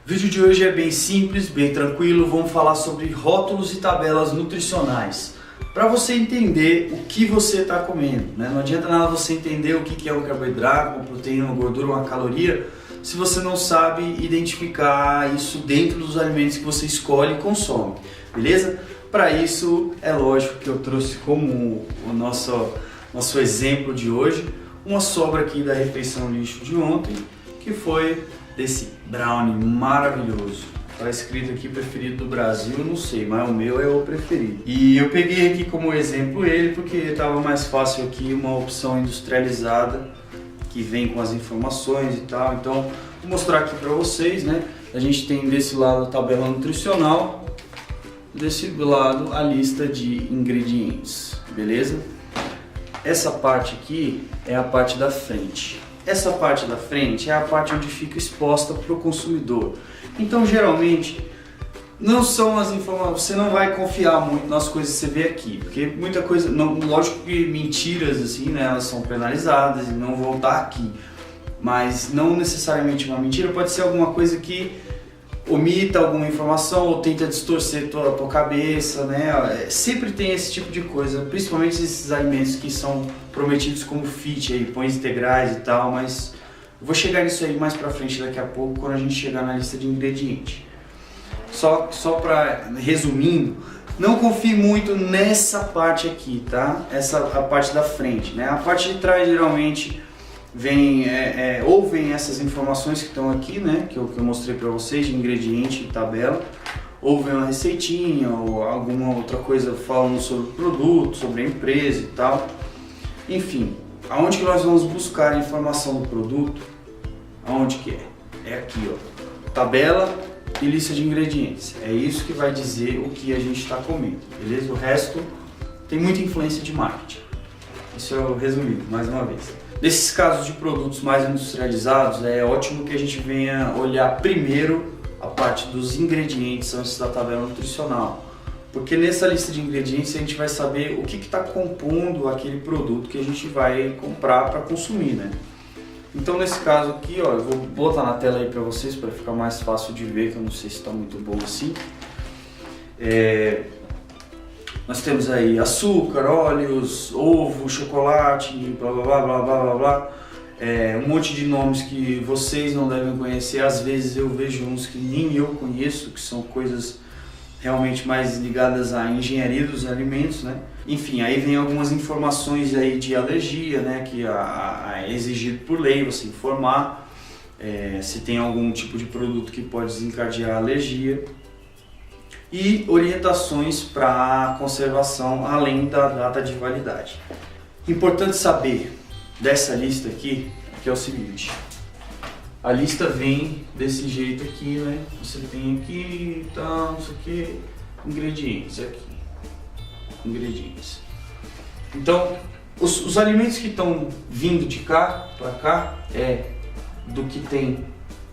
O vídeo de hoje é bem simples, bem tranquilo. Vamos falar sobre rótulos e tabelas nutricionais para você entender o que você está comendo, né? Não adianta nada você entender o que é um carboidrato, uma proteína, uma gordura, uma caloria, se você não sabe identificar isso dentro dos alimentos que você escolhe e consome, beleza? Para isso, é lógico que eu trouxe como o nosso exemplo de hoje uma sobra aqui da refeição lixo de ontem, que foi desse brownie maravilhoso. Tá escrito aqui preferido do Brasil, não sei, mas o meu é o preferido. E eu peguei aqui como exemplo ele porque estava mais fácil aqui uma opção industrializada que vem com as informações e tal. Então vou mostrar aqui para vocês, né? A gente tem desse lado a tabela nutricional, desse lado a lista de ingredientes, beleza? Essa parte aqui é a parte da frente. Essa parte da frente é a parte onde fica exposta para o consumidor. Então, geralmente, não são as informações, você não vai confiar muito nas coisas que você vê aqui, porque muita coisa, não, lógico que mentiras assim, né, elas são penalizadas e não vão estar aqui, mas não necessariamente uma mentira, pode ser alguma coisa que omita alguma informação ou tenta distorcer toda a tua cabeça, né? Sempre tem esse tipo de coisa, principalmente esses alimentos que são prometidos como fit, aí, pães integrais e tal, mas eu vou chegar nisso aí mais pra frente daqui a pouco, quando a gente chegar na lista de ingredientes. Só para resumindo, não confie muito nessa parte aqui, tá? A parte da frente, né? A parte de trás geralmente vem essas informações que estão aqui, né, que eu mostrei para vocês, de ingrediente e tabela, ou vem uma receitinha ou alguma outra coisa falando sobre o produto, sobre a empresa e tal. Enfim, aonde que nós vamos buscar a informação do produto? Aonde que é? É aqui, ó, tabela e lista de ingredientes. É isso que vai dizer o que a gente está comendo, beleza? O resto tem muita influência de marketing. Isso é o resumido, mais uma vez. Nesses casos de produtos mais industrializados, é ótimo que a gente venha olhar primeiro a parte dos ingredientes antes da tabela nutricional, porque nessa lista de ingredientes a gente vai saber o que está compondo aquele produto que a gente vai comprar para consumir, né? Então nesse caso aqui, ó, eu vou botar na tela aí para vocês para ficar mais fácil de ver, que eu não sei se está muito bom assim. Nós temos aí açúcar, óleos, ovo, chocolate, blá blá blá blá blá blá blá. Um monte de nomes que vocês não devem conhecer. Às vezes eu vejo uns que nem eu conheço, que são coisas realmente mais ligadas à engenharia dos alimentos, né? Enfim, aí vem algumas informações aí de alergia, né? Que é exigido por lei você informar se tem algum tipo de produto que pode desencadear alergia. E orientações para conservação além da data de validade. Importante saber dessa lista aqui, que é o seguinte: a lista vem desse jeito aqui, né? Você tem aqui, tal, não sei o que, ingredientes aqui, ingredientes. Então, os alimentos que estão vindo de cá para cá é do que tem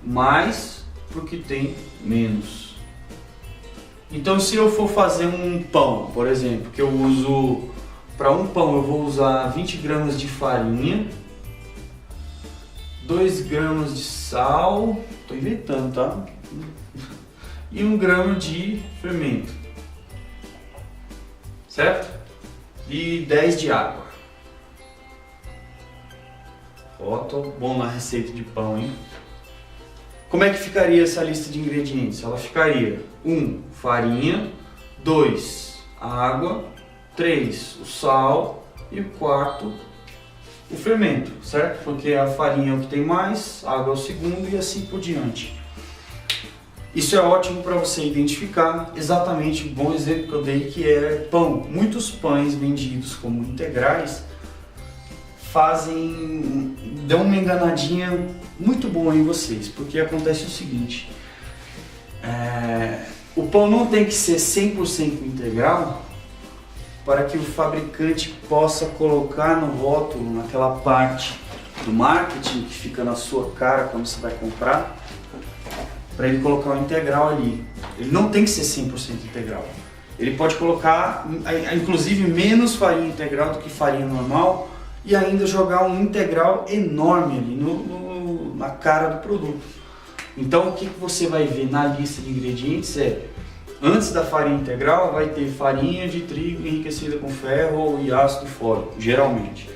mais para o que tem menos. Então, se eu for fazer um pão, por exemplo, que eu uso, para um pão eu vou usar 20 gramas de farinha, 2 gramas de sal, estou inventando, tá? E 1 grama de fermento, certo? E 10 de água. Ó, tô bom na receita de pão, hein? Como é que ficaria essa lista de ingredientes? Ela ficaria 1, farinha, 2, água, 3, o sal e o 4, o fermento, certo? Porque a farinha é o que tem mais, a água é o segundo e assim por diante. Isso é ótimo para você identificar exatamente o bom exemplo que eu dei, que é pão. Muitos pães vendidos como integrais dão uma enganadinha muito boa em vocês, porque acontece o seguinte: o pão não tem que ser 100% integral para que o fabricante possa colocar no rótulo, naquela parte do marketing que fica na sua cara quando você vai comprar, para ele colocar o integral ali. Ele não tem que ser 100% integral. Ele pode colocar inclusive menos farinha integral do que farinha normal e ainda jogar um integral enorme ali na cara do produto. Então o que você vai ver na lista de ingredientes antes da farinha integral vai ter farinha de trigo enriquecida com ferro e ácido fólico, geralmente.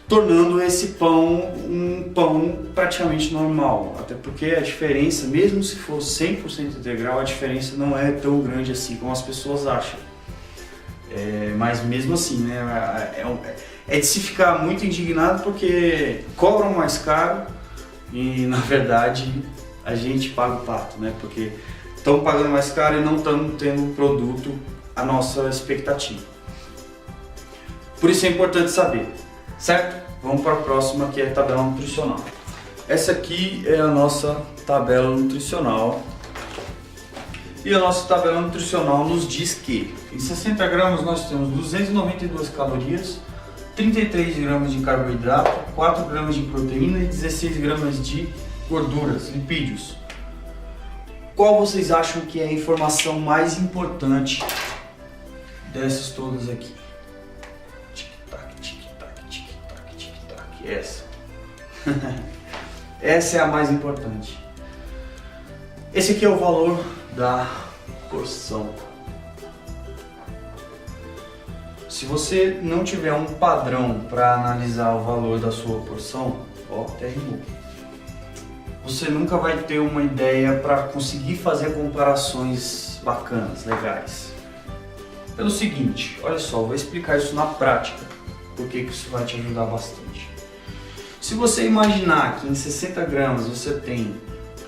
Tornando esse pão um pão praticamente normal, até porque a diferença, mesmo se for 100% integral, a diferença não é tão grande assim como as pessoas acham. Mas mesmo assim, né, é de se ficar muito indignado porque cobram mais caro e na verdade a gente paga o pato, né, porque estão pagando mais caro e não estão tendo um produto à nossa expectativa. Por isso é importante saber, certo? Vamos para a próxima, que é a tabela nutricional. Essa aqui é a nossa tabela nutricional. E a nossa tabela nutricional nos diz que em 60 gramas nós temos 292 calorias, 33 gramas de carboidrato, 4 gramas de proteína e 16 gramas de gorduras, lipídios. Qual vocês acham que é a informação mais importante dessas todas aqui? Essa. Essa é a mais importante. Esse aqui é o valor da porção. Se você não tiver um padrão para analisar o valor da sua porção, ó, até rimou, você nunca vai ter uma ideia para conseguir fazer comparações bacanas, legais. Pelo seguinte, olha só, vou explicar isso na prática, porque isso vai te ajudar bastante. Se você imaginar que em 60 gramas você tem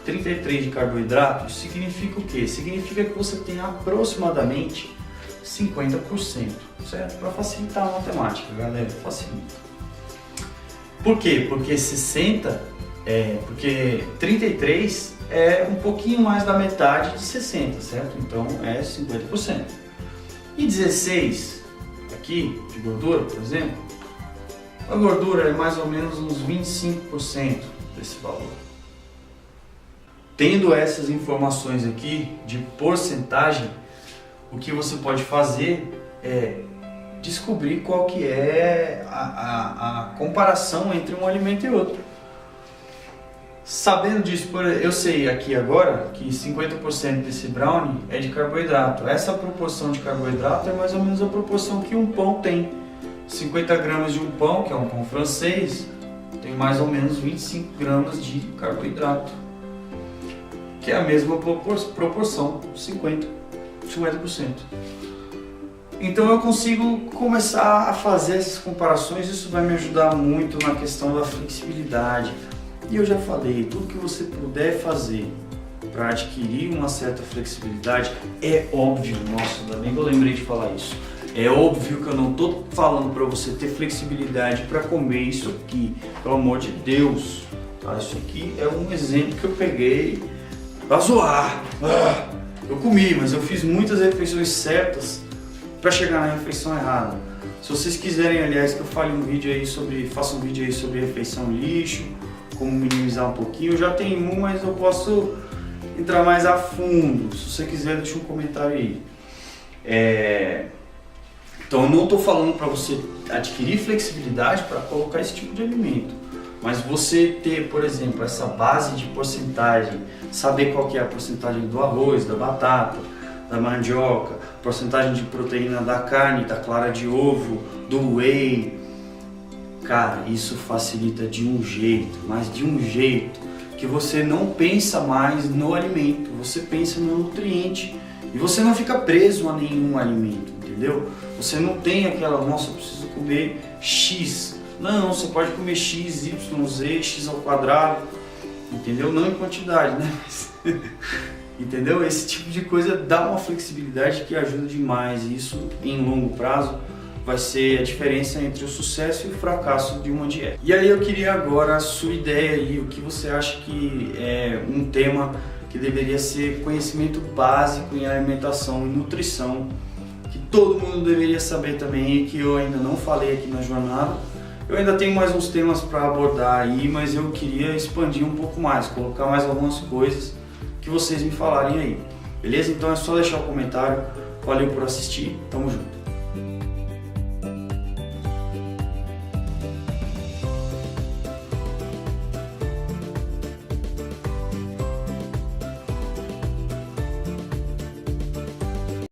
33 de carboidrato, isso significa o quê? Significa que você tem aproximadamente 50%, certo? Para facilitar a matemática, galera, facilita. Por quê? Porque 33 é um pouquinho mais da metade de 60, certo? Então é 50%. E 16 aqui de gordura, por exemplo, a gordura é mais ou menos uns 25% desse valor. Tendo essas informações aqui de porcentagem, o que você pode fazer é descobrir qual que é a comparação entre um alimento e outro. Sabendo disso, eu sei aqui agora que 50% desse brownie é de carboidrato. Essa proporção de carboidrato é mais ou menos a proporção que um pão tem. 50 gramas de um pão, que é um pão francês, tem mais ou menos 25 gramas de carboidrato, que é a mesma proporção, 50%. Então eu consigo começar a fazer essas comparações, isso vai me ajudar muito na questão da flexibilidade. E eu já falei, tudo que você puder fazer para adquirir uma certa flexibilidade, é óbvio, nossa, ainda bem que eu lembrei de falar isso. É óbvio que eu não estou falando para você ter flexibilidade para comer isso aqui, pelo amor de Deus. Tá? Isso aqui é um exemplo que eu peguei para zoar. Eu comi, mas eu fiz muitas refeições certas para chegar na refeição errada. Se vocês quiserem, aliás, que eu faça um vídeo aí sobre refeição lixo, como minimizar um pouquinho, eu já tenho um, mas eu posso entrar mais a fundo. Se você quiser, deixa um comentário aí. Então eu não estou falando para você adquirir flexibilidade para colocar esse tipo de alimento, mas você ter, por exemplo, essa base de porcentagem, saber qual que é a porcentagem do arroz, da batata, da mandioca, porcentagem de proteína da carne, da clara de ovo, do whey. Cara, isso facilita de um jeito, mas de um jeito que você não pensa mais no alimento, você pensa no nutriente e você não fica preso a nenhum alimento, entendeu? Você não tem aquela, nossa, eu preciso comer X. Não, você pode comer X, Y, Z, X ao quadrado, entendeu? Não em quantidade, né? Entendeu? Esse tipo de coisa dá uma flexibilidade que ajuda demais. E isso, em longo prazo, vai ser a diferença entre o sucesso e o fracasso de uma dieta. E aí eu queria agora a sua ideia aí, o que você acha que é um tema que deveria ser conhecimento básico em alimentação e nutrição, que todo mundo deveria saber também e que eu ainda não falei aqui na jornada. Eu ainda tenho mais uns temas para abordar aí, mas eu queria expandir um pouco mais, colocar mais algumas coisas que vocês me falarem aí. Beleza? Então é só deixar o comentário. Valeu por assistir, tamo junto.